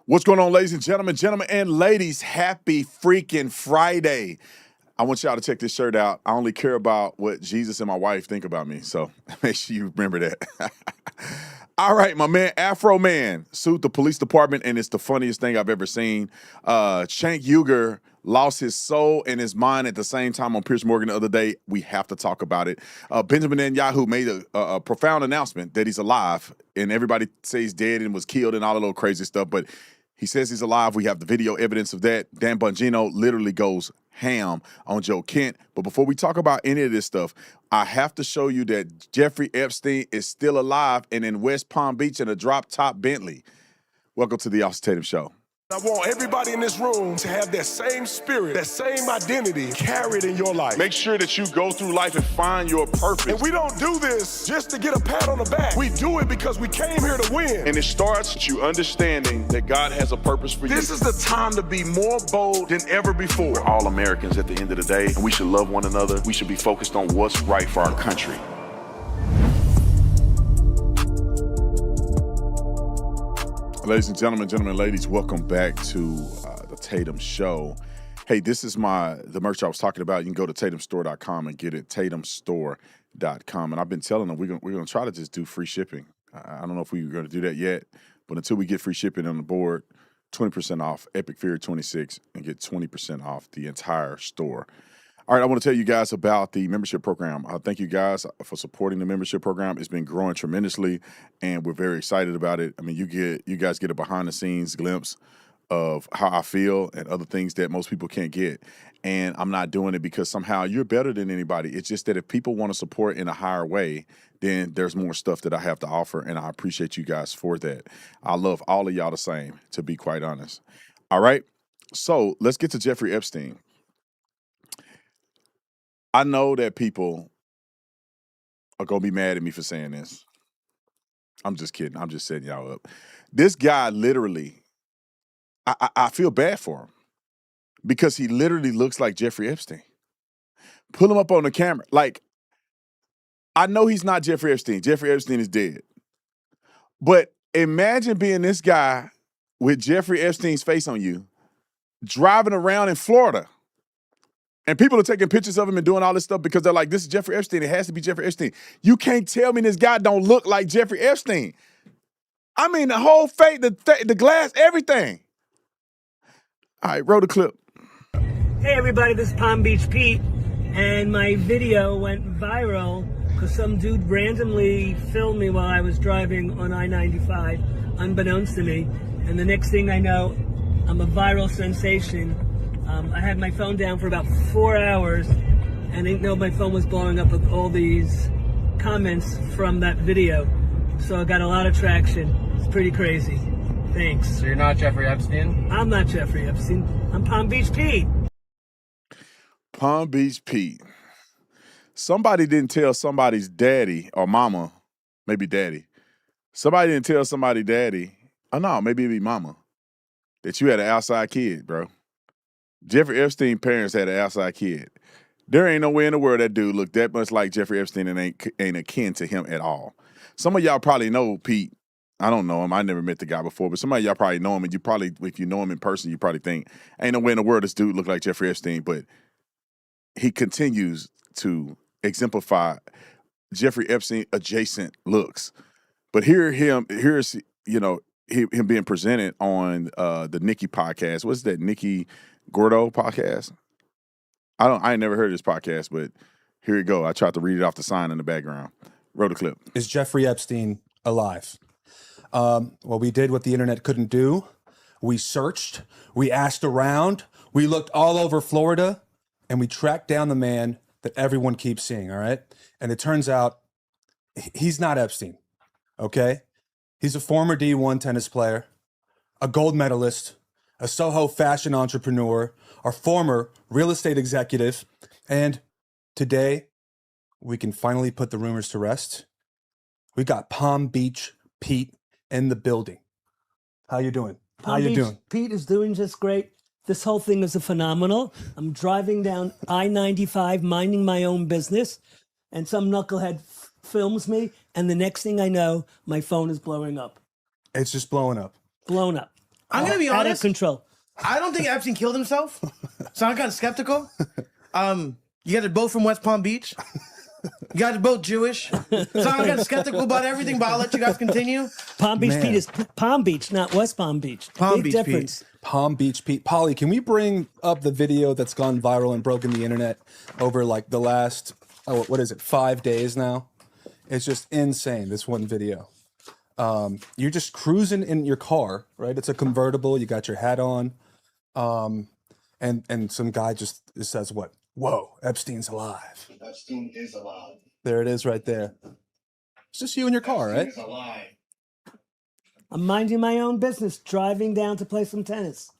What's going on, ladies and gentlemen and ladies? Happy freaking Friday. I want y'all to check this shirt out. I only care about what Jesus and my wife think about me, so make sure you remember that. All right, my man, Afro Man sued the police department, and it's the funniest thing I've ever seen. Cenk Uygur lost his soul and his mind at the same time on Piers Morgan the other day. We have to talk about it. Benjamin Netanyahu made a profound announcement that he's alive, and everybody says he's dead and was killed and all the little crazy stuff, but he says he's alive. We have the video evidence of that. Dan Bongino literally goes ham on Joe Kent. But before we talk about any of this stuff, I have to show you that Jeffrey Epstein is still alive and in West Palm Beach in a drop-top Bentley. Welcome to the Austin Tatum Show. I want everybody in this room to have that same spirit, that same identity carried in your life. Make sure that you go through life and find your purpose. And we don't do this just to get a pat on the back. We do it because we came here to win. And it starts with you understanding that God has a purpose for you. This is the time to be more bold than ever before. We're all Americans at the end of the day, and we should love one another. We should be focused on what's right for our country. Ladies and gentlemen, ladies, welcome back to the Tatum Show. Hey, this is the merch I was talking about. You can go to tatumstore.com and get it, tatumstore.com. And I've been telling them we're going to try to just do free shipping. I don't know if we're going to do that yet, but until we get free shipping on the board, 20% off Epic Fear 26 and get 20% off the entire store. All right, I want to tell you guys about the membership program. Thank you guys for supporting the membership program. It's been growing tremendously, and we're very excited about it. I mean, you guys get a behind-the-scenes glimpse of how I feel and other things that most people can't get. And I'm not doing it because somehow you're better than anybody. It's just that if people want to support in a higher way, then there's more stuff that I have to offer, and I appreciate you guys for that. I love all of y'all the same, to be quite honest. All right, so let's get to Jeffrey Epstein. I know that people are going to be mad at me for saying this. I'm just kidding. I'm just setting y'all up. This guy literally, I feel bad for him because he literally looks like Jeffrey Epstein. Pull him up on the camera. Like, I know he's not Jeffrey Epstein. Jeffrey Epstein is dead. But imagine being this guy with Jeffrey Epstein's face on you, driving around in Florida. And people are taking pictures of him and doing all this stuff because they're like, this is Jeffrey Epstein. It has to be Jeffrey Epstein. You can't tell me this guy don't look like Jeffrey Epstein. I mean, the whole face, the glass, everything. All right, roll the clip. Hey, everybody, this is Palm Beach Pete. And my video went viral because some dude randomly filmed me while I was driving on I-95, unbeknownst to me. And the next thing I know, I'm a viral sensation. I had my phone down for about 4 hours and didn't know my phone was blowing up with all these comments from that video. So I got a lot of traction. It's pretty crazy. Thanks. So you're not Jeffrey Epstein? I'm not Jeffrey Epstein. I'm Palm Beach Pete. Palm Beach Pete. Somebody didn't tell somebody's daddy or mama, maybe daddy. Somebody didn't tell somebody daddy, oh no, maybe it'd be mama, that you had an outside kid, bro. Jeffrey Epstein parents had an outside kid. There ain't no way in the world that dude looked that much like Jeffrey Epstein and ain't akin to him at all. Some of y'all probably know Pete. I don't know him. I never met the guy before, but some of y'all probably know him, and you probably, if you know him in person, you probably think, ain't no way in the world this dude look like Jeffrey Epstein, but he continues to exemplify Jeffrey Epstein adjacent looks. But here's him being presented on the Nikki podcast. What's that, Nikki Gordo podcast? I ain't never heard of this podcast, but here you go. I tried to read it off the sign in the background. Roll the clip. Is Jeffrey Epstein alive? Well, we did what the internet couldn't do. We searched, we asked around, we looked all over Florida, and we tracked down the man that everyone keeps seeing, all right? And it turns out he's not Epstein, okay? He's a former D1 tennis player, a gold medalist, a Soho fashion entrepreneur, our former real estate executive, and today we can finally put the rumors to rest. We got Palm Beach Pete in the building. How you doing? How you doing? Pete is doing just great. This whole thing is a phenomenal. I'm driving down I-95, minding my own business, and some knucklehead films me, and the next thing I know, my phone is blowing up. It's just blowing up. Blown up. I'm going to be Out of honest. control. I don't think Epstein killed himself, so I'm kind of skeptical. You guys are both from West Palm Beach. You guys are both Jewish, so I'm kind of skeptical about everything. But I'll let you guys continue. Palm Beach Man. Pete is Palm Beach, not West Palm Beach. Palm Big Beach difference. Palm Beach Pete. Polly, can we bring up the video that's gone viral and broken the internet over like the last, what is it, 5 days now? It's just insane, this one video. You're just cruising in your car, right? It's a convertible. You got your hat on. And some guy just says, what? Whoa, Epstein's alive. Epstein is alive. There it is right there. It's just you in your car, right? He's alive. I'm minding my own business, driving down to play some tennis.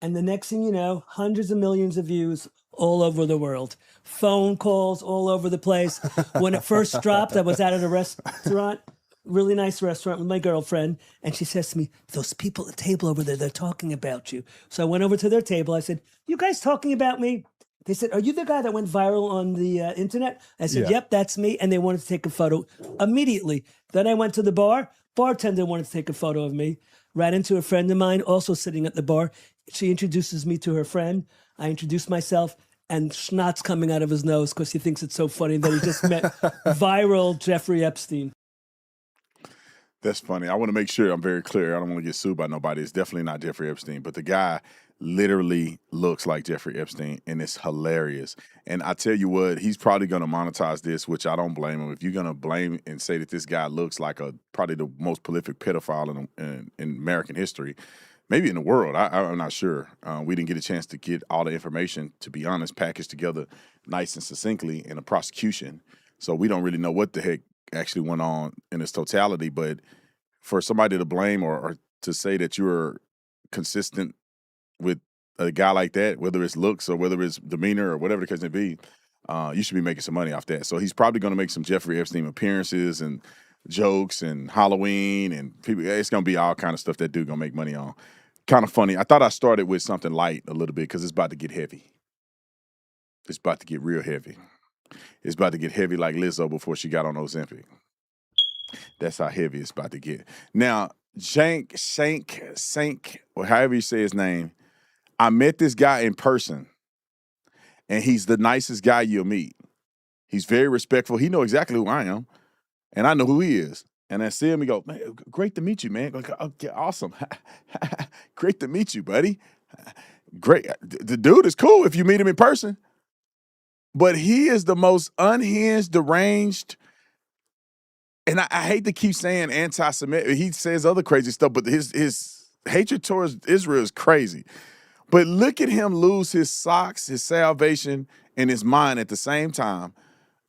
And the next thing you know, hundreds of millions of views all over the world. Phone calls all over the place. When it first dropped, I was out at a restaurant, really nice restaurant with my girlfriend. And she says to me, those people at the table over there, they're talking about you. So I went over to their table. I said, you guys talking about me? They said, are you the guy that went viral on the internet? I said, Yeah. yep, that's me. And they wanted to take a photo immediately. Then I went to the bar. Bartender wanted to take a photo of me. Ran into a friend of mine also sitting at the bar. She introduces me to her friend. I introduce myself, and schnot's coming out of his nose because he thinks it's so funny that he just met viral Jeffrey Epstein. That's funny. I want to make sure I'm very clear. I don't want to get sued by nobody. It's definitely not Jeffrey Epstein, but the guy literally looks like Jeffrey Epstein, and it's hilarious. And I tell you what, he's probably going to monetize this, which I don't blame him. If you're going to blame and say that this guy looks like probably the most prolific pedophile in American history, maybe in the world, I'm not sure. We didn't get a chance to get all the information, to be honest, packaged together nice and succinctly in a prosecution. So we don't really know what the heck actually went on in its totality. But for somebody to blame or to say that you're consistent with a guy like that, whether it's looks or whether it's demeanor or whatever the case may be, you should be making some money off that. So he's probably going to make some Jeffrey Epstein appearances and jokes and Halloween and people. It's going to be all kind of stuff that dude going to make money on. Kind of funny. I thought I started with something light a little bit because it's about to get heavy. It's about to get real heavy. It's about to get heavy like Lizzo before she got on Ozempic. That's how heavy it's about to get. Now, Cenk, or however you say his name, I met this guy in person, and he's the nicest guy you'll meet. He's very respectful. He knows exactly who I am, and I know who he is. And I see him, he go, man, great to meet you, man. Like, okay, awesome. Great to meet you, buddy. Great. The dude is cool if you meet him in person. But he is the most unhinged, deranged, and I hate to keep saying anti-Semitic. He says other crazy stuff, but his hatred towards Israel is crazy. But look at him lose his socks, his salvation, and his mind at the same time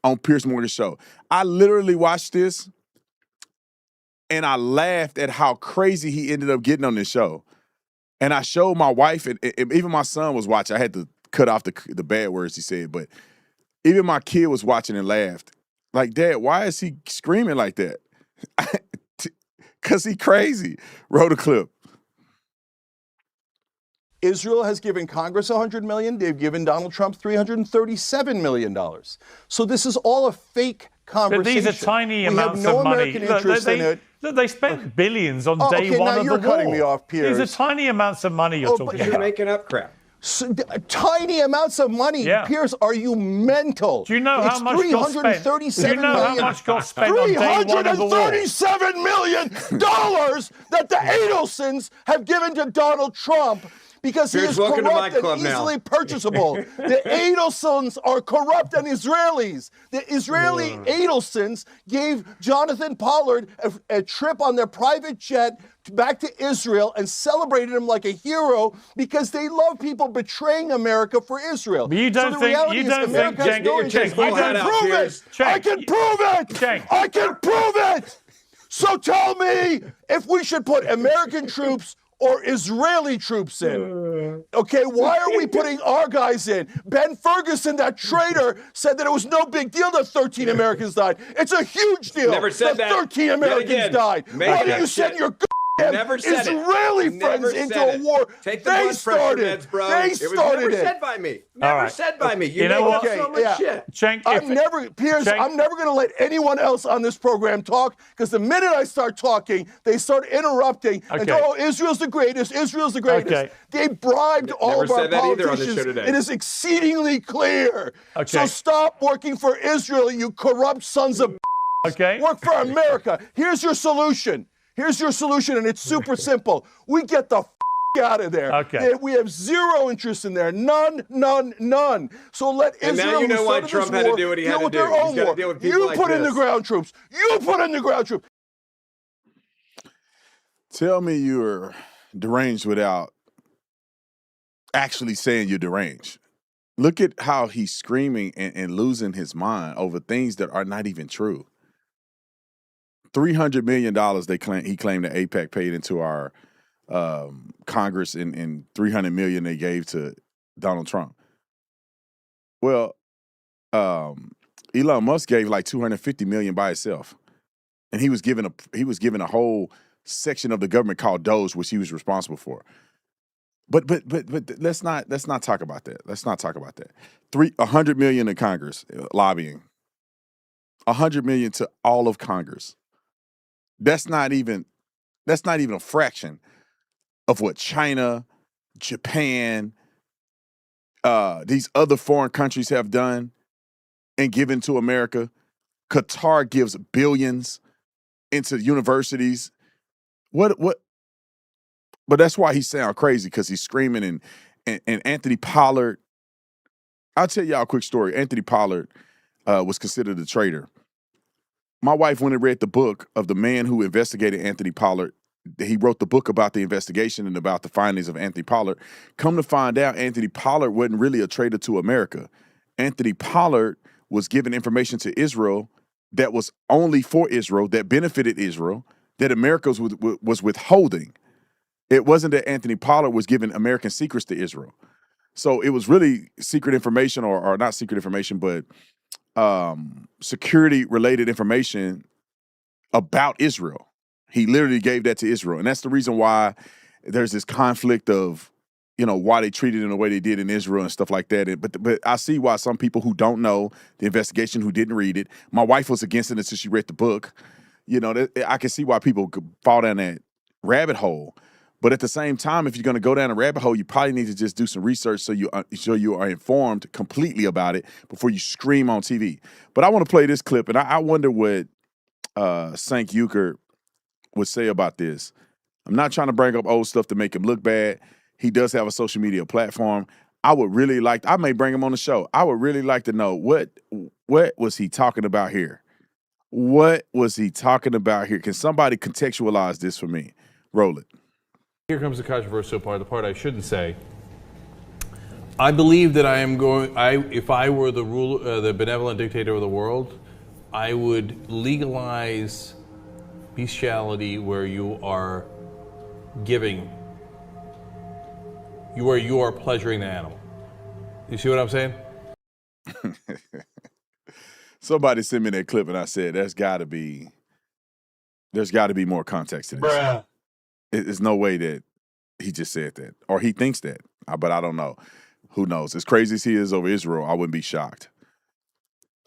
on Piers Morgan's show. I literally watched this, and I laughed at how crazy he ended up getting on this show. And I showed my wife, and even my son was watching. I had to cut off the bad words he said, but even my kid was watching and laughed. Like, Dad, why is he screaming like that? Because he crazy. Roll the clip. Israel has given Congress $100 million. They've given Donald Trump $337 million. So this is all a fake conversation. But these are tiny we amounts have no of money. American interest in it. They spent billions on day okay, one now of you're the war. cutting me off, Piers. These are tiny amounts of money you're talking about. You're making up crap. So, tiny amounts of money. Yeah. Piers, are you mental? Do you know how much got spent? Do you know how much got spent on day one of the war? $337 million that the Adelsons have given to Donald Trump because he Piers, is welcome to my corrupt and club now. easily purchasable. The Adelsons are corrupt and Israelis. The Israeli Adelsons gave Jonathan Pollard a trip on their private jet back to Israel and celebrated him like a hero because they love people betraying America for Israel. But you don't so the think- reality you is don't think, America has Cenk, no Cenk, interest. you I don't- can prove it. Cenk, I can prove it. Cenk. I can prove it. So tell me if we should put American troops or Israeli troops in. Okay, why are we putting our guys in? Ben Ferguson, that traitor, said that it was no big deal that 13 Americans died. It's a huge deal Never said that. 13 Americans again. died. Make Why do that you send shit. your Never said Israeli it. friends Never into said a war. Take the They blood pressure started. meds, bro. They It was started never it. said by me. Never said by me. You know make what? up so much shit. Cenk, Piers, Cenk- I'm never going to let anyone else on this program talk because the minute I start talking, they start interrupting and go, oh, Israel's the greatest. Israel's the greatest. Okay. They bribed all of our said that either on this politicians. show today. It is exceedingly clear. Okay. So stop working for Israel, you corrupt sons of Okay. Work for America. Here's your solution. Here's your solution, and it's super simple. We get the out of there. Okay. We have zero interest in there. None, none, none. So let And Israel now you know who why started Trump this had to war do what he deal had to with do. their He's own gotta war. deal with people You like put in the this. ground troops. You put in the ground troops. Tell me you're deranged without actually saying you're deranged. Look at how he's screaming and losing his mind over things that are not even true. $300 million he claimed that AIPAC paid into our Congress and $300 million they gave to Donald Trump. Well, Elon Musk gave like $250 million by itself, and he was given a whole section of the government called Doge, which he was responsible for. But let's not talk about that. Let's not talk about that. $100 million in Congress lobbying. $100 million to all of Congress. That's not even a fraction of what China, Japan, these other foreign countries have done and given to America. Qatar gives billions into universities. What? But that's why he sounds crazy, because he's screaming and Anthony Pollard. I'll tell y'all a quick story. Anthony Pollard was considered a traitor. My wife went and read the book of the man who investigated Anthony Pollard. He wrote the book about the investigation and about the findings of Anthony Pollard. Come to find out, Anthony Pollard wasn't really a traitor to America. Anthony Pollard was giving information to Israel that was only for Israel, that benefited Israel, that America was withholding. It wasn't that Anthony Pollard was giving American secrets to Israel. So it was really secret information, or not secret information, but security-related information about Israel. He literally gave that to Israel. And that's the reason why there's this conflict of, why they treated it in the way they did in Israel and stuff like that. But I see why some people who don't know the investigation, who didn't read it, my wife was against it until she read the book. I can see why people could fall down that rabbit hole. But at the same time, if you're going to go down a rabbit hole, you probably need to just do some research so you are informed completely about it before you scream on TV. But I want to play this clip, and I wonder what Cenk Uygur would say about this. I'm not trying to bring up old stuff to make him look bad. He does have a social media platform. I may bring him on the show. I would really like to know what was he talking about here? What was he talking about here? Can somebody contextualize this for me? Roll it. Here comes the controversial part, the part I shouldn't say. I believe that if I were the benevolent dictator of the world, I would legalize bestiality where you are giving, where you are pleasuring the animal. You see what I'm saying? Somebody sent me that clip, and I said, there's got to be more context to this. Bruh. There's no way that he just said that, or he thinks that, but I don't know. Who knows? As crazy as he is over Israel, I wouldn't be shocked.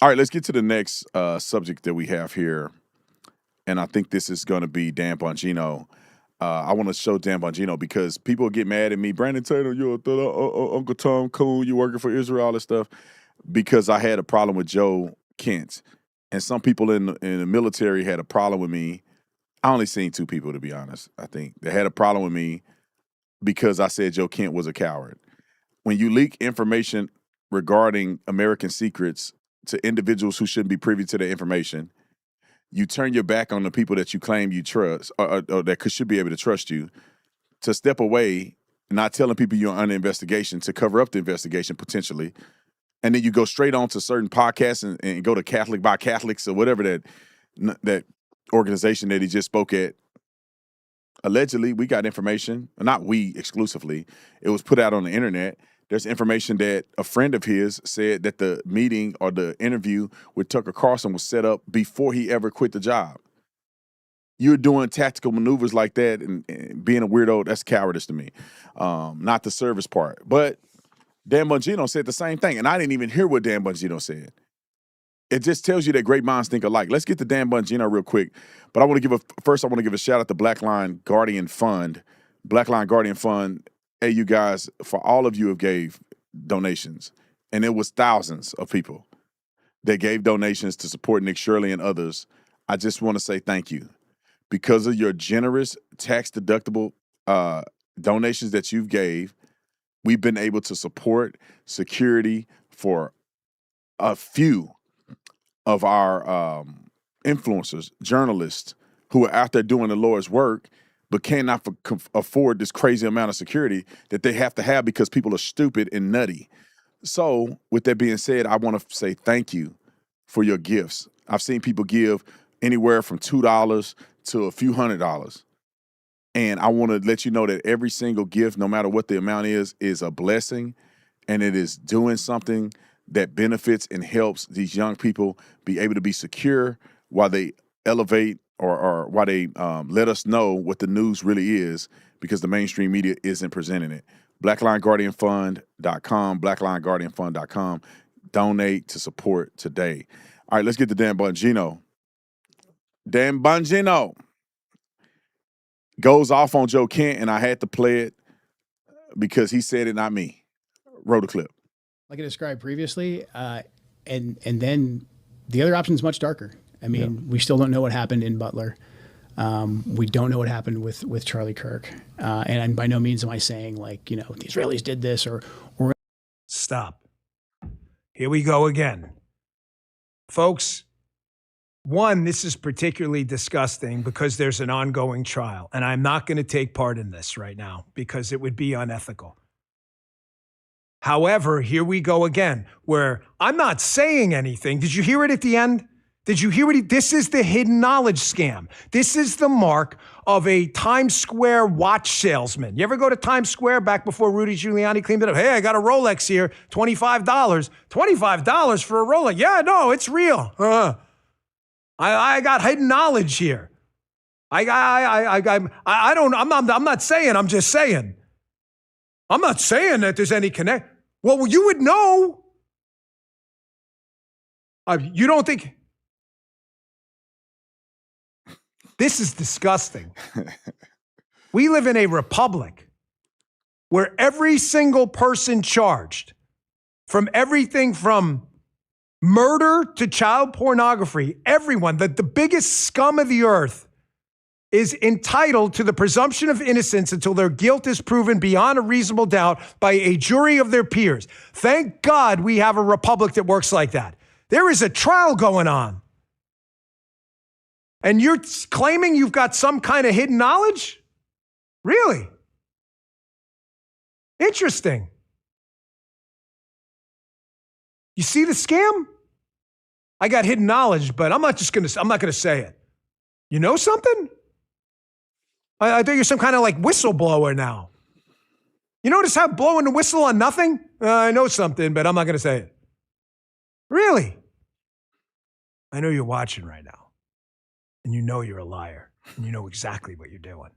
All right, let's get to the next subject that we have here, and I think this is going to be Dan Bongino. I want to show Dan Bongino because people get mad at me. Brandon Taylor, you're Uncle Tom Coon, you working for Israel, all this stuff, because I had a problem with Joe Kent, and some people in the military had a problem with me. I only seen two people, to be honest. I think they had a problem with me because I said Joe Kent was a coward. When you leak information regarding American secrets to individuals who shouldn't be privy to the information, you turn your back on the people that you claim you trust, or that should be able to trust you, to step away, not telling people you're under investigation, to cover up the investigation potentially, and then you go straight on to certain podcasts and go to Catholic by Catholics or whatever that organization that he just spoke at. Allegedly, we got information, not we exclusively, it was put out on the internet. There's information that a friend of his said that the meeting or the interview with Tucker Carlson was set up before he ever quit the job. you're doing tactical maneuvers like that and being a weirdo, that's cowardice to me. Not the service part. But Dan Bongino said the same thing, and I didn't even hear what Dan Bongino said. It just tells you that great minds think alike. Let's get to Dan Bongino real quick. But I want to give a shout out to Black Line Guardian Fund. Black Line Guardian Fund, hey, you guys, for all of you who gave donations, and it was thousands of people that gave donations to support Nick Shirley and others. I just want to say thank you. Because of your generous tax-deductible donations that you've gave, we've been able to support security for a few of our influencers, journalists who are out there doing the Lord's work but cannot afford this crazy amount of security that they have to have because people are stupid and nutty. So with that being said, I want to say thank you for your gifts. I've seen people give anywhere from $2 to a few $100s. And I want to let you know that every single gift, no matter what the amount is a blessing, and it is doing something that benefits and helps these young people be able to be secure while they elevate or while they let us know what the news really is, because the mainstream media isn't presenting it. BlackLineGuardianFund.com, BlackLineGuardianFund.com. Donate to support today. All right, let's get to Dan Bongino. Dan Bongino goes off on Joe Kent, and I had to play it because he said it, not me. Roll the clip. Like I described previously, and then the other option is much darker. I mean, we still don't know what happened in Butler. We don't know what happened with Charlie Kirk. And by no means am I saying, like, the Israelis did this or. Stop. Here we go again. Folks, one, this is particularly disgusting because there's an ongoing trial, and I'm not going to take part in this right now because it would be unethical. However, here we go again, where I'm not saying anything. Did you hear it at the end? Did you hear what this is the hidden knowledge scam. This is the mark of a Times Square watch salesman. You ever go to Times Square back before Rudy Giuliani cleaned it up? Hey, I got a Rolex here, $25. $25 for a Rolex. Yeah, no, it's real. I got hidden knowledge here. I'm not saying, I'm just saying. I'm not saying that there's any connect. Well, you would know. You don't think? This is disgusting. We live in a republic where every single person charged, from everything from murder to child pornography, everyone, the biggest scum of the earth, is entitled to the presumption of innocence until their guilt is proven beyond a reasonable doubt by a jury of their peers. Thank God we have a republic that works like that. There is a trial going on. And you're claiming you've got some kind of hidden knowledge? Really? Interesting. You see the scam? I got hidden knowledge, but I'm not going to say it. You know something? I think you're some kind of like whistleblower now. You notice how blowing the whistle on nothing? I know something, but I'm not going to say it. Really? I know you're watching right now. And you know you're a liar. And you know exactly what you're doing.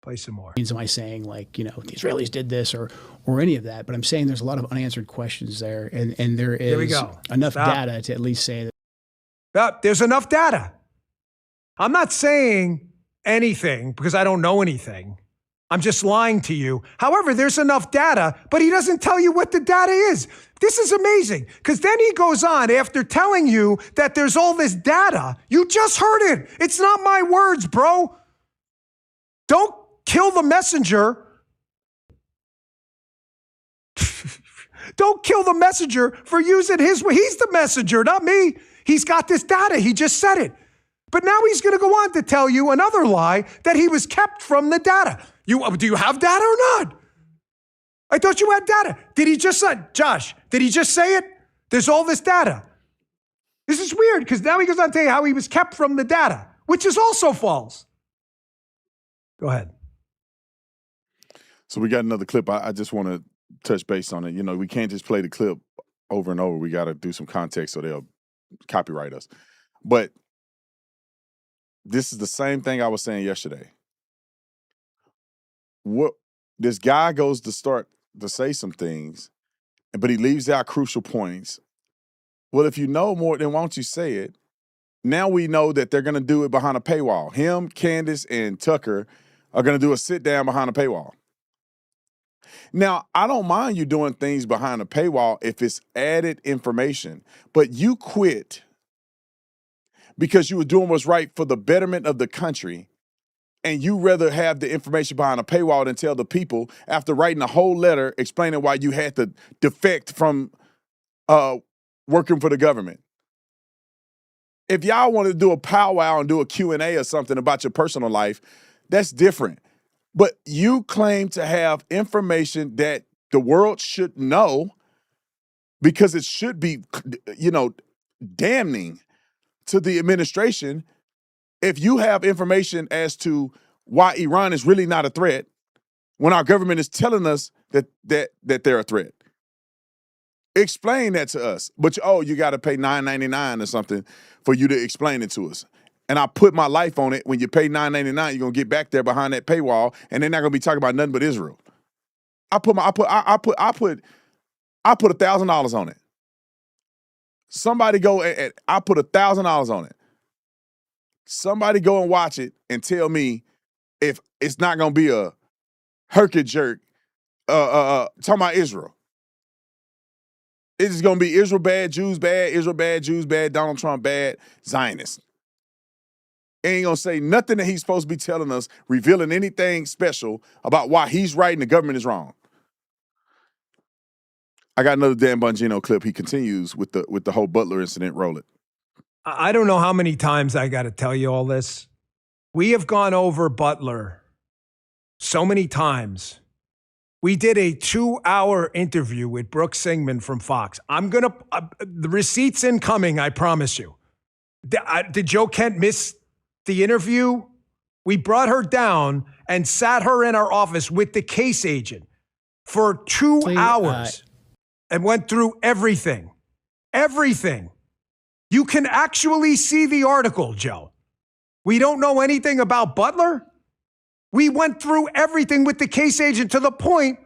Play some more. Am I saying, like, the Israelis did this or any of that? But I'm saying there's a lot of unanswered questions there. And there is enough data to at least say that. There's enough data. I'm not saying anything because I don't know anything. I'm just lying to you. However, there's enough data, but he doesn't tell you what the data is. This is amazing because then he goes on after telling you that there's all this data. You just heard it. It's not my words, bro. Don't kill the messenger. Don't kill the messenger for using his. He's the messenger, not me. He's got this data. He just said it. But now he's going to go on to tell you another lie that he was kept from the data. Do you have data or not? I thought you had data. Did he just say, Josh, did he just say it? There's all this data. This is weird because now he goes on to tell you how he was kept from the data, which is also false. Go ahead. So we got another clip. I just want to touch base on it. We can't just play the clip over and over. We got to do some context so they'll copyright us. But this is the same thing I was saying yesterday. What this guy goes to start to say some things, but he leaves out crucial points. Well, if you know more, then why don't you say it? Now we know that they're going to do it behind a paywall. Him, Candace, and Tucker are going to do a sit down behind a paywall. Now, I don't mind you doing things behind a paywall if it's added information, but you quit because you were doing what's right for the betterment of the country, and you rather have the information behind a paywall than tell the people after writing a whole letter explaining why you had to defect from working for the government. If y'all want to do a powwow and do a Q&A or something about your personal life, that's different. But you claim to have information that the world should know because it should be, damning to the administration. If you have information as to why Iran is really not a threat when our government is telling us that they're a threat, explain that to us. But you got to pay $9.99 or something for you to explain it to us. And I put my life on it. When you pay $9.99, you're gonna get back there behind that paywall, and they're not gonna be talking about nothing but Israel. I put $1,000 on it. Somebody go and I put $1,000 on it. Somebody go and watch it and tell me if it's not gonna be a herky jerk talking about Israel. It's gonna be Israel bad, Jews bad, Israel bad, Jews bad, Donald Trump bad, Zionists. Ain't gonna say nothing that he's supposed to be telling us, revealing anything special about why he's right and the government is wrong. I got another Dan Bongino clip. He continues with the whole Butler incident. Roll it. I don't know how many times I got to tell you all this. We have gone over Butler so many times. We did a 2-hour interview with Brooke Singman from Fox. The receipt's incoming, I promise you. Did Joe Kent miss the interview? We brought her down and sat her in our office with the case agent for 2 hours and went through everything. Everything. You can actually see the article, Joe. We don't know anything about Butler. We went through everything with the case agent to the point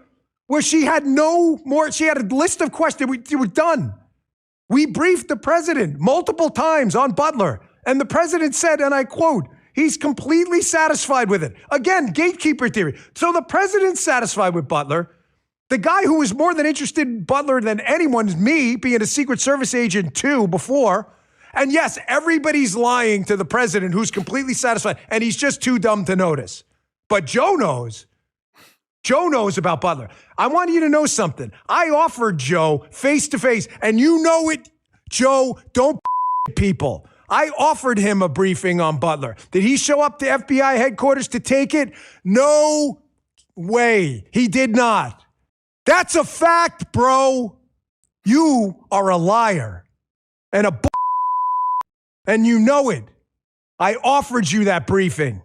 where she had no more. She had a list of questions. We were done. We briefed the president multiple times on Butler. And the president said, and I quote, he's completely satisfied with it. Again, gatekeeper theory. So the president's satisfied with Butler. The guy who was more than interested in Butler than anyone is me, being a Secret Service agent too before. And yes, everybody's lying to the president who's completely satisfied. And he's just too dumb to notice. But Joe knows. Joe knows about Butler. I want you to know something. I offered Joe face to face, and you know it, Joe, don't people. I offered him a briefing on Butler. Did he show up to FBI headquarters to take it? No way. He did not. That's a fact, bro. You are a liar and a and you know it. I offered you that briefing.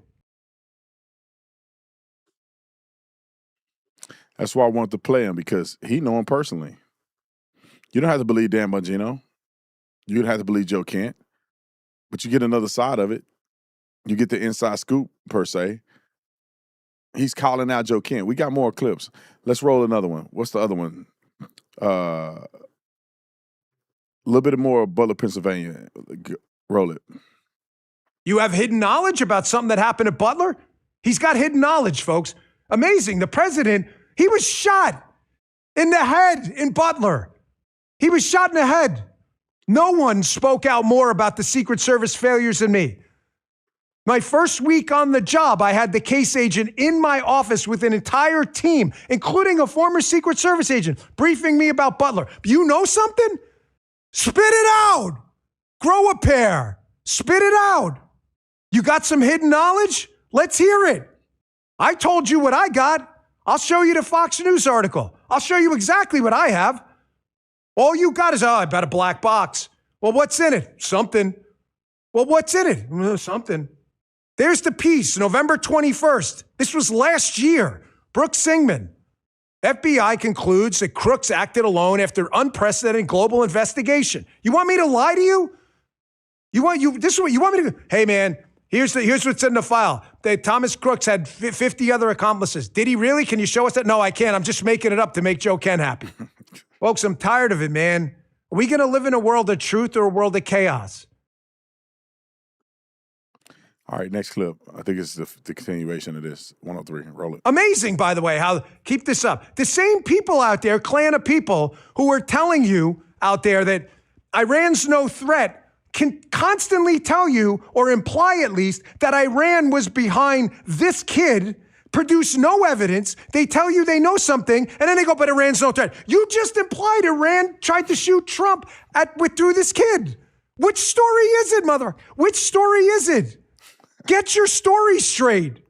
That's why I wanted to play him, because he know him personally. You don't have to believe Dan Bongino. You don't have to believe Joe Kent. But you get another side of it. You get the inside scoop, per se. He's calling out Joe Kent. We got more clips. Let's roll another one. What's the other one? A little bit more Butler, Pennsylvania. Roll it. You have hidden knowledge about something that happened at Butler? He's got hidden knowledge, folks. Amazing. The president, he was shot in the head in Butler. He was shot in the head. No one spoke out more about the Secret Service failures than me. My first week on the job, I had the case agent in my office with an entire team, including a former Secret Service agent, briefing me about Butler. You know something? Spit it out. Grow a pair. Spit it out. You got some hidden knowledge? Let's hear it. I told you what I got. I'll show you the Fox News article. I'll show you exactly what I have. All you got is, I bet a black box. Well, what's in it? Something. Well, what's in it? Something. There's the piece, November 21st. This was last year. Brooke Singman. FBI concludes that crooks acted alone after unprecedented global investigation. You want me to lie to you? You want me to, hey man, Here's what's in the file. Thomas Crooks had 50 other accomplices. Did he really? Can you show us that? No, I can't. I'm just making it up to make Joe Ken happy. Folks, I'm tired of it, man. Are we going to live in a world of truth or a world of chaos? All right, next clip. I think it's the continuation of this. 103. Roll it. Amazing, by the way, keep this up. The same people out there, clan of people who are telling you out there that Iran's no threat, can constantly tell you, or imply at least, that Iran was behind this kid, produce no evidence. They tell you they know something, and then they go, but Iran's no threat. You just implied Iran tried to shoot Trump through this kid. Which story is it, mother? Which story is it? Get your story straight.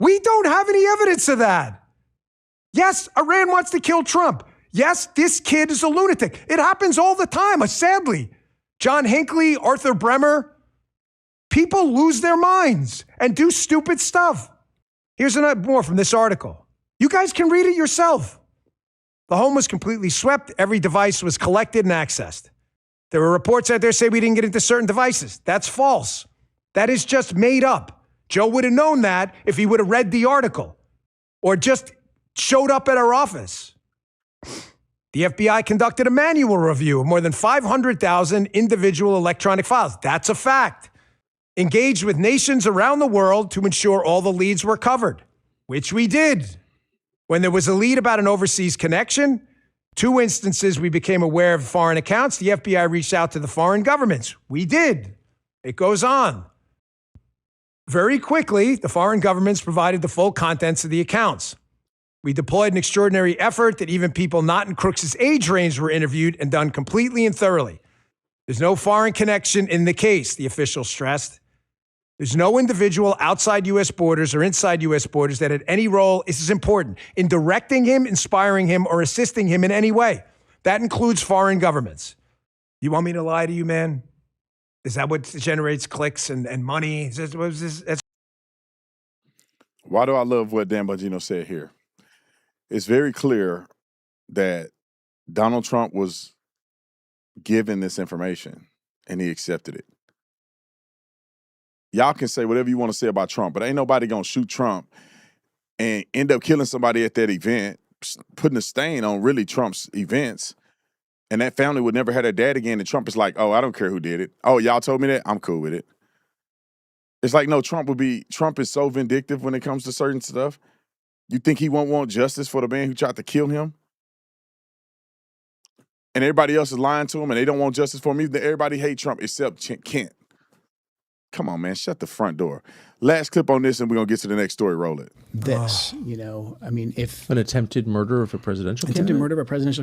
We don't have any evidence of that. Yes, Iran wants to kill Trump. Yes, this kid is a lunatic. It happens all the time, sadly. John Hinckley, Arthur Bremer. People lose their minds and do stupid stuff. Here's more from this article. You guys can read it yourself. The home was completely swept. Every device was collected and accessed. There were reports out there say we didn't get into certain devices. That's false. That is just made up. Joe would have known that if he would have read the article or just showed up at our office. The FBI conducted a manual review of more than 500,000 individual electronic files. That's a fact. Engaged with nations around the world to ensure all the leads were covered, which we did. When there was a lead about an overseas connection, 2 instances we became aware of foreign accounts. The FBI reached out to the foreign governments. We did. It goes on. Very quickly, the foreign governments provided the full contents of the accounts. We deployed an extraordinary effort that even people not in Crooks' age range were interviewed and done completely and thoroughly. There's no foreign connection in the case, the official stressed. There's no individual outside U.S. borders or inside U.S. borders that had any role, this is important, in directing him, inspiring him, or assisting him in any way. That includes foreign governments. You want me to lie to you, man? Is that what generates clicks and money? Why do I love what Dan Bongino said here? It's very clear that Donald Trump was given this information and he accepted it. Y'all can say whatever you want to say about Trump, but ain't nobody going to shoot Trump and end up killing somebody at that event, putting a stain on really Trump's events. And that family would never have their dad again. And Trump is like, oh, I don't care who did it. Oh, y'all told me that? I'm cool with it. It's like, no, Trump is so vindictive when it comes to certain stuff. You think he won't want justice for the man who tried to kill him? And everybody else is lying to him and they don't want justice for him either. Everybody hate Trump except Kent. Come on, man, shut the front door. Last clip on this and we're going to get to the next story. Roll it. If an attempted murder of a presidential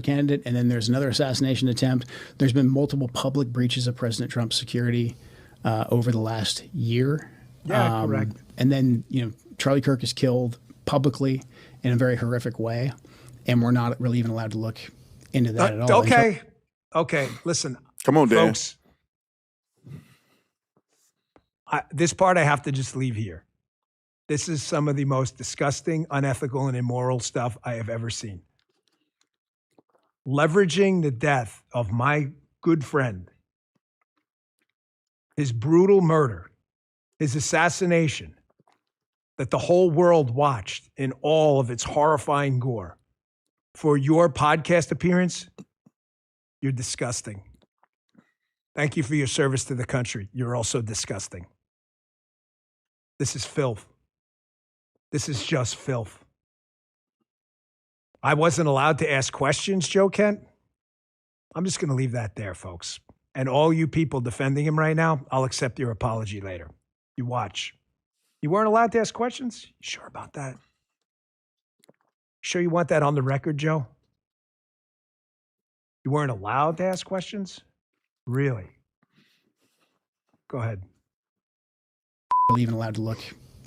candidate, and then there's another assassination attempt. There's been multiple public breaches of President Trump's security over the last year. Yeah, correct. And then, Charlie Kirk is killed publicly in a very horrific way, and we're not really even allowed to look into that at all. Okay, listen. Come on, Dan. Folks, this part I have to just leave here. This is some of the most disgusting, unethical, and immoral stuff I have ever seen. Leveraging the death of my good friend, his brutal murder, his assassination, that the whole world watched in all of its horrifying gore. For your podcast appearance, you're disgusting. Thank you for your service to the country. You're also disgusting. This is filth. This is just filth. I wasn't allowed to ask questions, Joe Kent. I'm just going to leave that there, folks. And all you people defending him right now, I'll accept your apology later. You watch. You weren't allowed to ask questions? You sure about that? Sure you want that on the record, Joe? You weren't allowed to ask questions? Really? Go ahead. Even allowed to look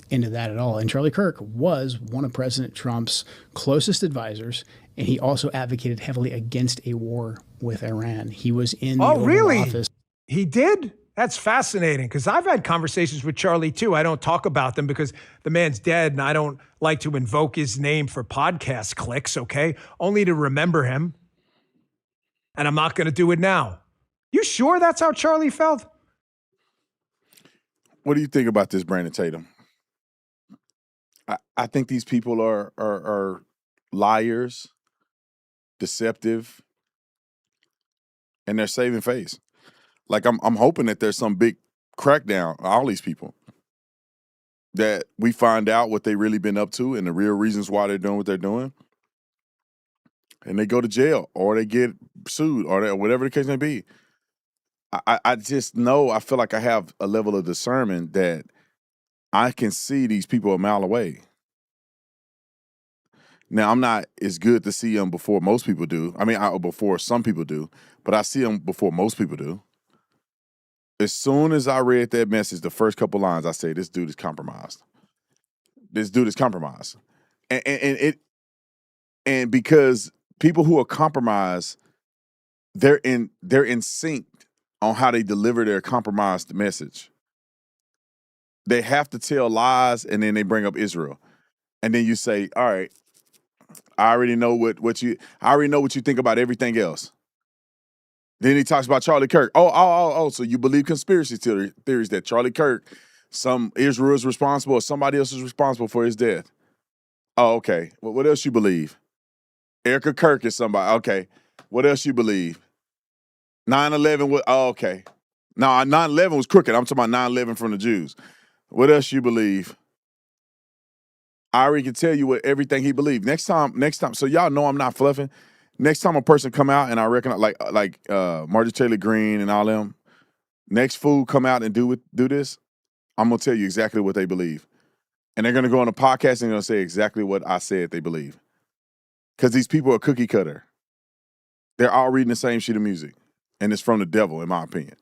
into that at all. And Charlie Kirk was one of President Trump's closest advisors, and he also advocated heavily against a war with Iran. He was in the Oval Office. He did? That's fascinating, because I've had conversations with Charlie too. I don't talk about them because the man's dead and I don't like to invoke his name for podcast clicks, okay? Only to remember him. And I'm not going to do it now. You sure that's how Charlie felt? What do you think about this, Brandon Tatum? I think these people are liars, deceptive, and they're saving face. Like I'm hoping that there's some big crackdown on all these people, that we find out what they really been up to and the real reasons why they're doing what they're doing, and they go to jail or they get sued or whatever the case may be. I just know, I feel like I have a level of discernment that I can see these people a mile away. Now, I'm not as good to see them before most people do. I mean, before some people do, but I see them before most people do. As soon as I read that message, the first couple lines, I say, this dude is compromised. This dude is compromised. And because people who are compromised, they're in sync on how they deliver their compromised message. They have to tell lies, and then they bring up Israel. And then you say, all right, I already know what you think about everything else. Then he talks about Charlie Kirk. Oh, so you believe conspiracy theories that Charlie Kirk, Israel is responsible or somebody else is responsible for his death. Oh, okay. Well, what else you believe? Erica Kirk is somebody. Okay. What else you believe? 9/11. Okay. No, 9/11 was crooked. I'm talking about 9/11 from the Jews. What else you believe? I already can tell you what everything he believed. Next time, so y'all know I'm not fluffing. Next time a person come out and I reckon like Marjorie Taylor Greene and all them, next fool come out and do this, I'm gonna tell you exactly what they believe. And they're gonna go on a podcast and they're gonna say exactly what I said they believe. Because these people are cookie cutter. They're all reading the same sheet of music. And it's from the devil, in my opinion.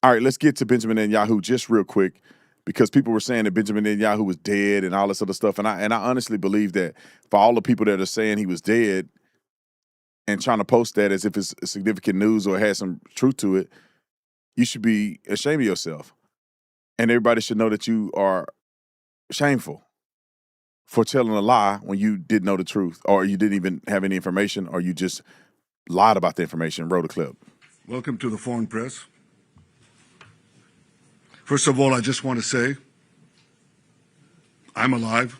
All right, let's get to Benjamin Netanyahu just real quick, because people were saying that Benjamin Netanyahu was dead and all this other stuff. And I honestly believe that for all the people that are saying he was dead and trying to post that as if it's significant news or has some truth to it, you should be ashamed of yourself. And everybody should know that you are shameful for telling a lie when you didn't know the truth, or you didn't even have any information, or you just lied about the information and wrote a clip. Welcome to the Foreign Press. First of all, I just want to say I'm alive,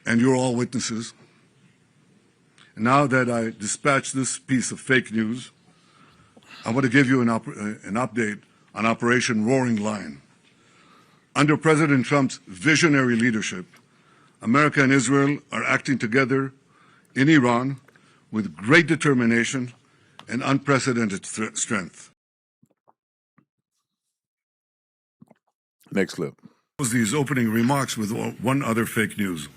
and you're all witnesses. And now that I dispatched this piece of fake news, I want to give you an update on Operation Roaring Lion. Under President Trump's visionary leadership, America and Israel are acting together in Iran with great determination and unprecedented strength. Next clip. These opening remarks with one other fake news,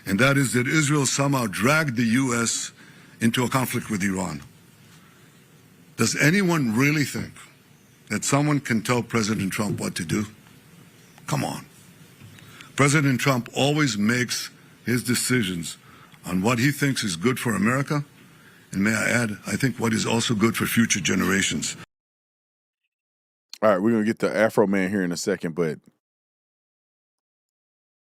and that is that Israel somehow dragged the U.S. into a conflict with Iran. Does anyone really think that someone can tell President Trump what to do? Come on. President Trump always makes his decisions on what he thinks is good for America, and may I add, I think what is also good for future generations. All right, we're going to get to Afro Man here in a second, but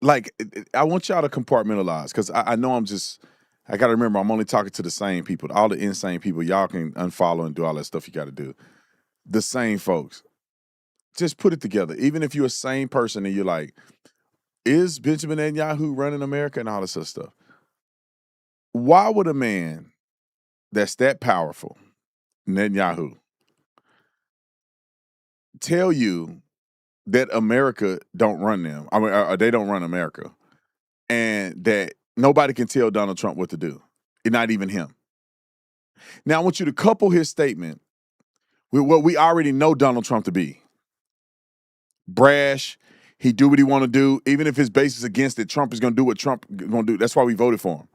like, I want y'all to compartmentalize, because I know I got to remember, I'm only talking to the same people. All the insane people, y'all can unfollow and do all that stuff you got to do. The same folks. Just put it together. Even if you're a sane person and you're like, is Benjamin Netanyahu running America and all this other stuff? Why would a man that's that powerful, Netanyahu, tell you that America don't run them? I mean, they don't run America, and that nobody can tell Donald Trump what to do, not even him. Now, I want you to couple his statement with what we already know Donald Trump to be: brash. He do what he want to do, even if his base is against it. Trump is going to do what Trump going to do. That's why we voted for him.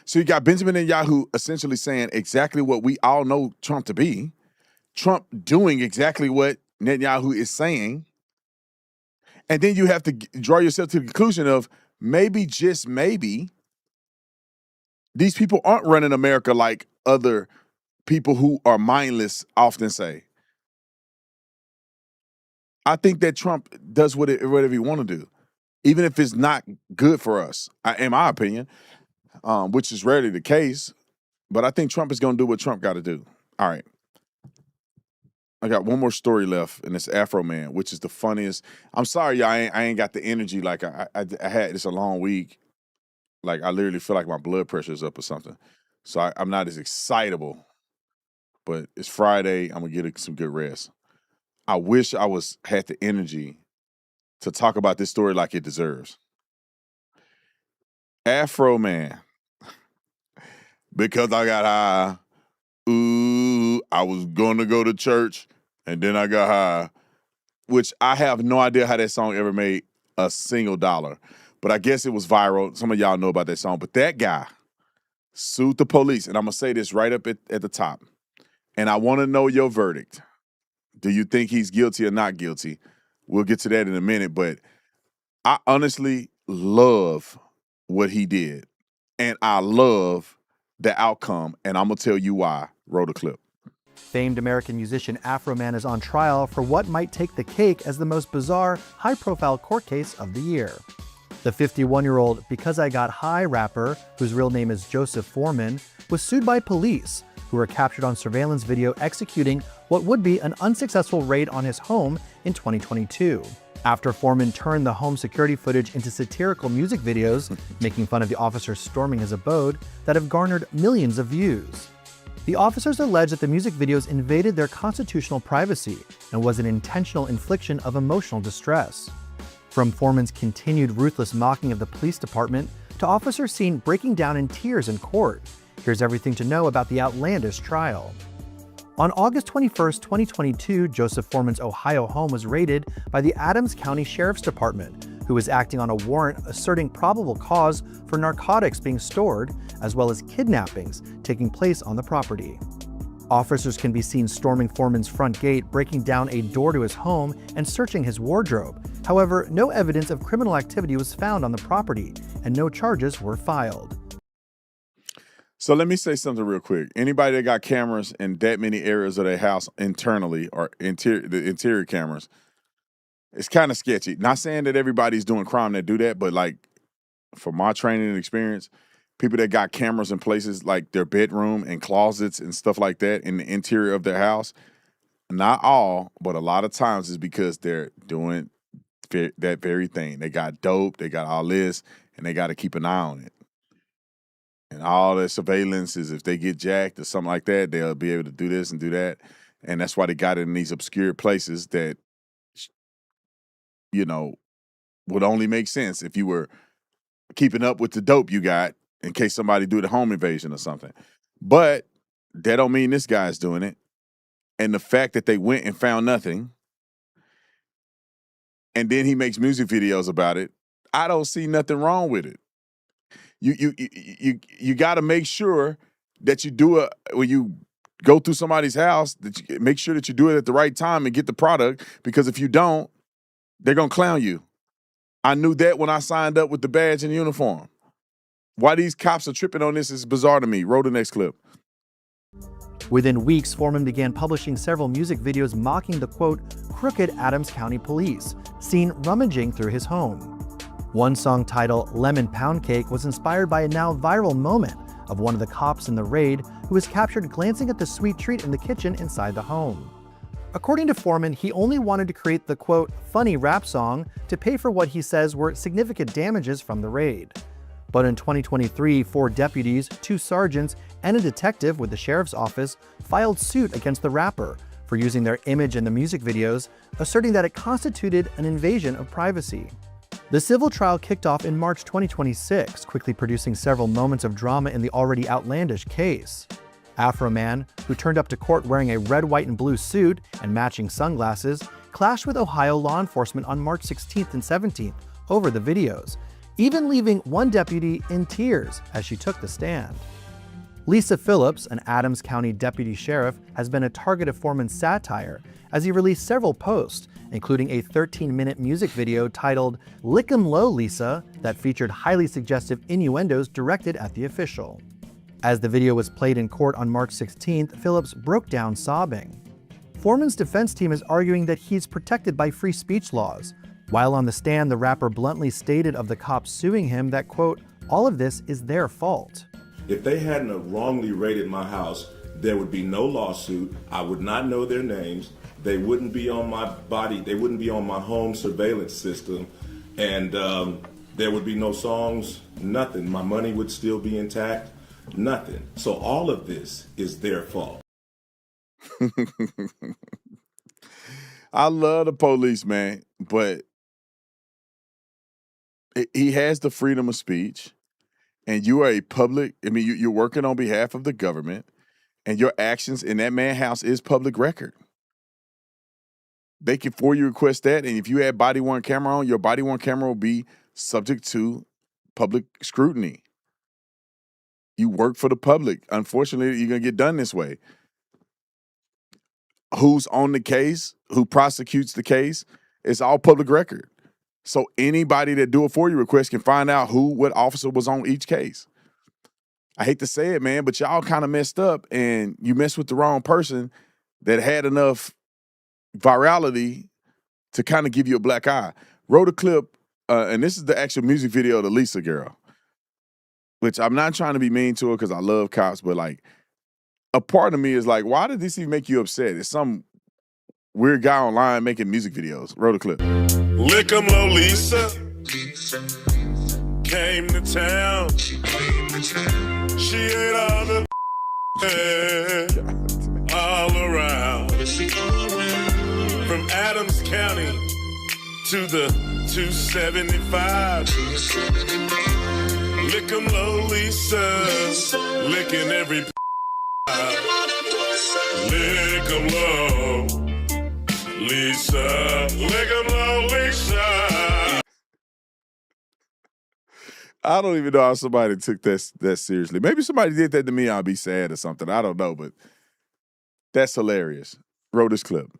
So you got Benjamin Netanyahu essentially saying exactly what we all know Trump to be. Trump doing exactly what Netanyahu is saying. And then you have to draw yourself to the conclusion of maybe, just maybe, these people aren't running America like other people who are mindless often say. I think that Trump does whatever he want to do, even if it's not good for us, in my opinion, which is rarely the case. But I think Trump is going to do what Trump got to do. All right. I got one more story left, and it's Afro Man, which is the funniest. I'm sorry, y'all, I ain't got the energy like I had. It's a long week. Like, I literally feel like my blood pressure is up or something. So I'm not as excitable. But it's Friday. I'm going to get some good rest. I wish I had the energy to talk about this story like it deserves. Afro Man. Because I got high. Ooh, I was going to go to church, and then I got high. Which I have no idea how that song ever made a single dollar. But I guess it was viral. Some of y'all know about that song. But that guy sued the police. And I'm going to say this right up at the top. And I want to know your verdict. Do you think he's guilty or not guilty? We'll get to that in a minute. But I honestly love what he did. And I love the outcome. And I'm going to tell you why. Roll the clip. Famed American musician Afro Man is on trial for what might take the cake as the most bizarre, high-profile court case of the year. The 51-year-old Because I Got High rapper, whose real name is Joseph Foreman, was sued by police, who were captured on surveillance video executing what would be an unsuccessful raid on his home in 2022. After Foreman turned the home security footage into satirical music videos, making fun of the officers storming his abode, that have garnered millions of views. The officers allege that the music videos invaded their constitutional privacy and was an intentional infliction of emotional distress. From Foreman's continued ruthless mocking of the police department to officers seen breaking down in tears in court, here's everything to know about the outlandish trial. On August 21, 2022, Joseph Foreman's Ohio home was raided by the Adams County Sheriff's Department, who was acting on a warrant asserting probable cause for narcotics being stored, as well as kidnappings taking place on the property. Officers can be seen storming Foreman's front gate, breaking down a door to his home, and searching his wardrobe. However, no evidence of criminal activity was found on the property, and no charges were filed. So let me say something real quick. Anybody that got cameras in that many areas of their house internally or the interior cameras, it's kind of sketchy. Not saying that everybody's doing crime that do that, but like from my training and experience, people that got cameras in places like their bedroom and closets and stuff like that in the interior of their house, not all, but a lot of times is because they're doing that very thing. They got dope, they got all this, and they got to keep an eye on it. And all the surveillance is if they get jacked or something like that, they'll be able to do this and do that. And that's why they got it in these obscure places that, you know, would only make sense if you were keeping up with the dope you got in case somebody do the home invasion or something. But that don't mean this guy's doing it. And the fact that they went and found nothing, and then he makes music videos about it, I don't see nothing wrong with it. You got to make sure that you do it when you go through somebody's house, that you make sure that you do it at the right time and get the product, because if you don't, they're going to clown you. I knew that when I signed up with the badge and uniform. Why these cops are tripping on this is bizarre to me. Roll the next clip. Within weeks, Foreman began publishing several music videos mocking the, quote, crooked Adams County police, seen rummaging through his home. One song titled Lemon Pound Cake was inspired by a now viral moment of one of the cops in the raid who was captured glancing at the sweet treat in the kitchen inside the home. According to Foreman, he only wanted to create the, quote, funny rap song to pay for what he says were significant damages from the raid. But in 2023, 4 deputies, 2 sergeants, and a detective with the sheriff's office filed suit against the rapper for using their image in the music videos, asserting that it constituted an invasion of privacy. The civil trial kicked off in March 2026, quickly producing several moments of drama in the already outlandish case. Afro Man, who turned up to court wearing a red, white, and blue suit and matching sunglasses, clashed with Ohio law enforcement on March 16th and 17th over the videos, even leaving one deputy in tears as she took the stand. Lisa Phillips, an Adams County deputy sheriff, has been a target of Foreman's satire as he released several posts, including a 13-minute music video titled Lick 'em Low, Lisa, that featured highly suggestive innuendos directed at the official. As the video was played in court on March 16th, Phillips broke down sobbing. Foreman's defense team is arguing that he's protected by free speech laws. While on the stand, the rapper bluntly stated of the cops suing him that, quote, all of this is their fault. If they hadn't wrongly raided my house, there would be no lawsuit. I would not know their names. They wouldn't be on my body. They wouldn't be on my home surveillance system. And there would be no songs, nothing. My money would still be intact, nothing. So all of this is their fault. I love the police, man, but he has the freedom of speech, and you are a public, I mean, you're working on behalf of the government, and your actions in that man's house is public record. They can for you request that, and if you had body-worn camera on, your body-worn camera will be subject to public scrutiny. You work for the public. Unfortunately, you're going to get done this way. Who's on the case, who prosecutes the case, it's all public record. So anybody that do a FOIA request can find out what officer was on each case. I hate to say it, man, but y'all kind of messed up, and you messed with the wrong person that had enough virality to kind of give you a black eye. Wrote a clip, and this is the actual music video of the Lisa girl, which I'm not trying to be mean to her because I love cops, but like a part of me is like, why did this even make you upset? It's some weird guy online making music videos. Wrote a clip. Lick 'em, Lolisa. Came to town. She ate all the all around. From Adams County to the 275. Lick 'em, Lolisa. Licking every lick 'em low, Lisa. Lick 'em low, Lisa. I don't even know how somebody took that seriously. Maybe somebody did that to me, I'll be sad or something. I don't know, but that's hilarious. Wrote this clip.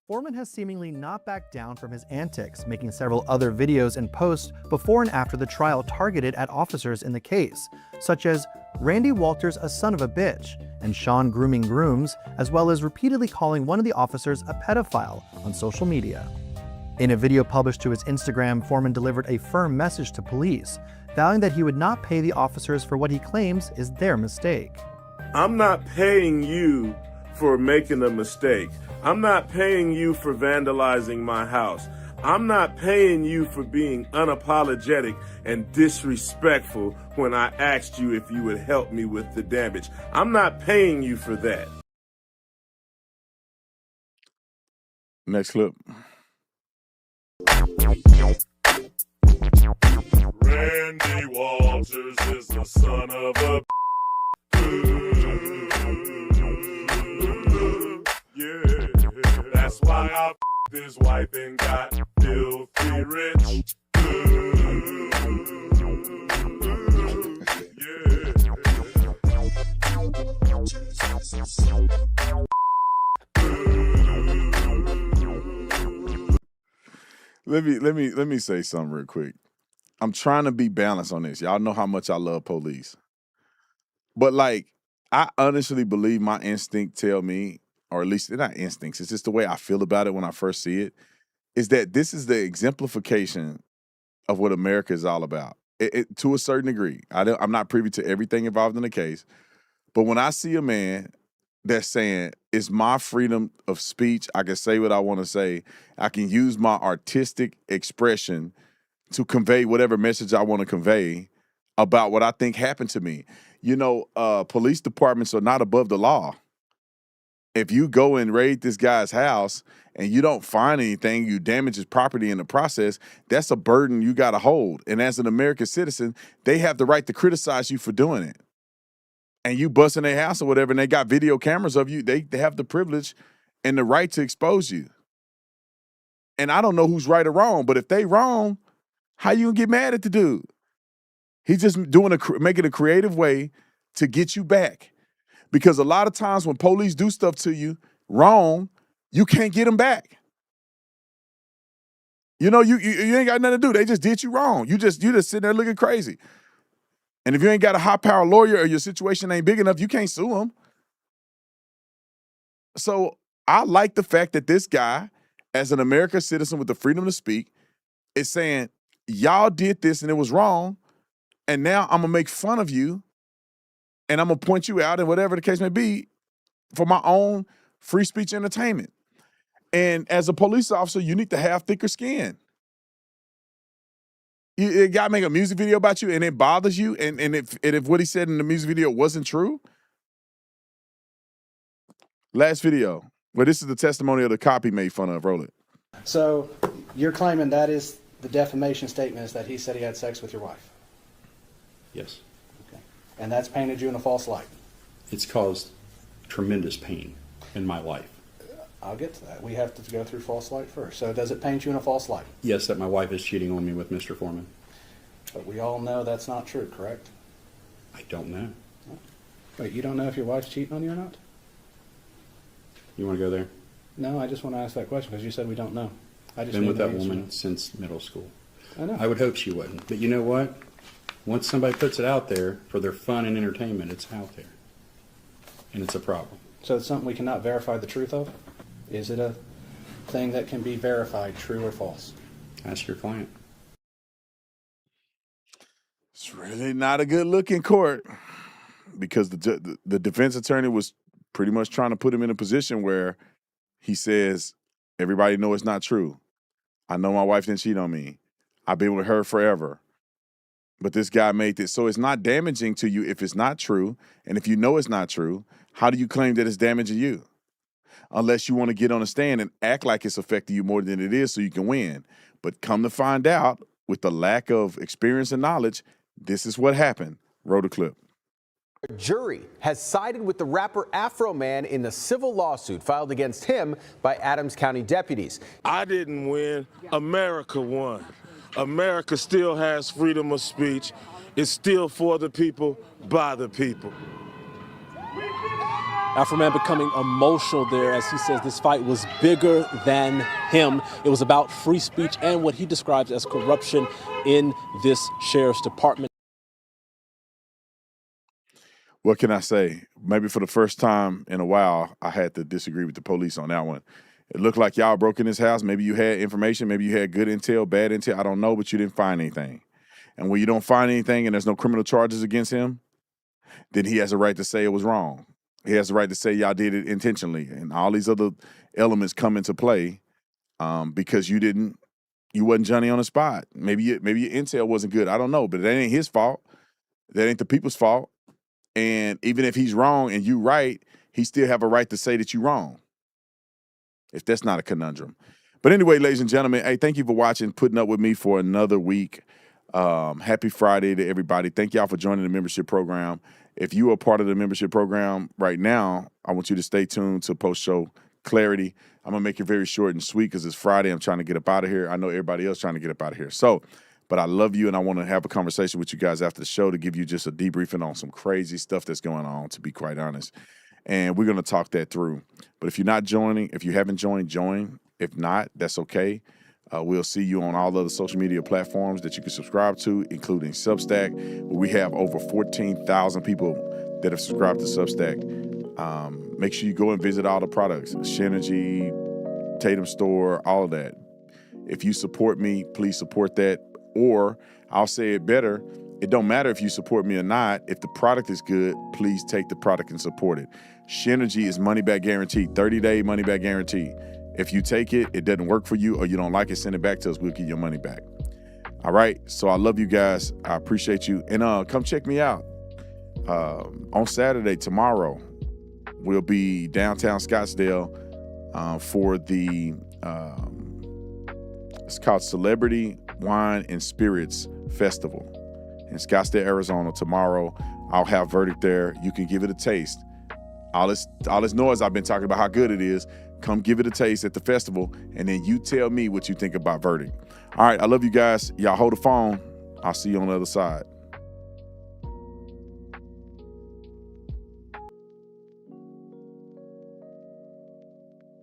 Foreman has seemingly not backed down from his antics, making several other videos and posts before and after the trial targeted at officers in the case, such as Randy Walters a son of a bitch and Sean grooming grooms, as well as repeatedly calling one of the officers a pedophile on social media. In a video published to his Instagram, Foreman delivered a firm message to police, vowing that he would not pay the officers for what he claims is their mistake. I'm not paying you for making a mistake. I'm not paying you for vandalizing my house. I'm not paying you for being unapologetic and disrespectful when I asked you if you would help me with the damage. I'm not paying you for that. Next clip. Randy Walters is the son of a yeah. That's why I f***ed his wife and got filthy rich. Let me say something real quick. I'm trying to be balanced on this. Y'all know how much I love police. But like, I honestly believe my instinct tell me, or at least they're not instincts, it's just the way I feel about it when I first see it, is that this is the exemplification of what America is all about. To a certain degree. I'm not privy to everything involved in the case, but when I see a man that's saying, it's my freedom of speech, I can say what I want to say, I can use my artistic expression to convey whatever message I want to convey about what I think happened to me. You know, police departments are not above the law. If you go and raid this guy's house and you don't find anything, you damage his property in the process, that's a burden you got to hold. And as an American citizen, they have the right to criticize you for doing it. And you bust in their house or whatever, and they got video cameras of you, they have the privilege and the right to expose you. And I don't know who's right or wrong, but if they wrong, how you gonna get mad at the dude? He's just making a creative way to get you back. Because a lot of times when police do stuff to you wrong, you can't get them back. You know, you ain't got nothing to do. They just did you wrong. You just sitting there looking crazy. And if you ain't got a high-power lawyer or your situation ain't big enough, you can't sue them. So I like the fact that this guy, as an American citizen with the freedom to speak, is saying, y'all did this and it was wrong, and now I'm going to make fun of you, and I'm going to point you out and whatever the case may be for my own free speech entertainment. And as a police officer, you need to have thicker skin. A guy make a music video about you and it bothers you, and if what he said in the music video wasn't true. Last video. Well, this is the testimony of the cop he made fun of. Roll it. So you're claiming that is the defamation statement, is that he said he had sex with your wife? Yes. Okay. And that's painted you in a false light? It's caused tremendous pain in my life. I'll get to that. We have to go through false light first. So does it paint you in a false light? Yes, that my wife is cheating on me with Mr. Foreman. But we all know that's not true, correct? I don't know. Wait, you don't know if your wife's cheating on you or not? You want to go there? No, I just want to ask that question because you said we don't know. I just Been with need that the answer. woman since middle school. I know. I would hope she wouldn't. But you know what? Once somebody puts it out there for their fun and entertainment, it's out there. And it's a problem. So it's something we cannot verify the truth of? Is it a thing that can be verified, true or false? Ask your client. It's really not a good look in court because the defense attorney was pretty much trying to put him in a position where he says, everybody know it's not true. I know my wife didn't cheat on me. I've been with her forever. But this guy made this. So it's not damaging to you if it's not true. And if you know it's not true, how do you claim that it's damaging you? Unless you want to get on a stand and act like it's affecting you more than it is so you can win. But come to find out, with the lack of experience and knowledge, this is what happened. Roll the clip. A jury has sided with the rapper Afro Man in the civil lawsuit filed against him by Adams County deputies. I didn't win. America won. America still has freedom of speech. It's still for the people, by the people. Afro Man becoming emotional there as he says this fight was bigger than him. It was about free speech and what he describes as corruption in this sheriff's department. What can I say? Maybe for the first time in a while, I had to disagree with the police on that one. It looked like y'all broke in his house. Maybe you had information. Maybe you had good intel, bad intel. I don't know, but you didn't find anything. And when you don't find anything and there's no criminal charges against him, then he has a right to say it was wrong. He has the right to say y'all did it intentionally. And all these other elements come into play because you wasn't Johnny on the spot. Maybe your intel wasn't good. I don't know, but that ain't his fault. That ain't the people's fault. And even if he's wrong and you right, he still have a right to say that you're wrong. If that's not a conundrum. But anyway, ladies and gentlemen, hey, thank you for watching, putting up with me for another week. Happy Friday to everybody. Thank y'all for joining the membership program. If you are part of the membership program right now, I want you to stay tuned to post-show clarity. I'm going to make it very short and sweet because it's Friday. I'm trying to get up out of here. I know everybody else trying to get up out of here. But I love you, and I want to have a conversation with you guys after the show to give you just a debriefing on some crazy stuff that's going on, to be quite honest. And we're going to talk that through. But if you're not joining, if you haven't joined, join. If not, that's okay. We'll see you on all other social media platforms that you can subscribe to, including Substack, where we have over 14,000 people that have subscribed to Substack. Make sure you go and visit all the products, Synergy, Tatum Store, all of that. If you support me, please support that. Or I'll say it better, it don't matter if you support me or not. If the product is good, please take the product and support it. Synergy is money back guaranteed, 30-day money back guarantee. If you take it, it doesn't work for you, or you don't like it, send it back to us. We'll get your money back. All right? So I love you guys. I appreciate you. And come check me out. On Saturday, tomorrow, we'll be downtown Scottsdale for the, it's called Celebrity Wine and Spirits Festival in Scottsdale, Arizona. Tomorrow, I'll have Verdict there. You can give it a taste. All this noise I've been talking about how good it is, come give it a taste at the festival, and then you tell me what you think about Verdict. All right, I love you guys. Y'all hold the phone. I'll see you on the other side.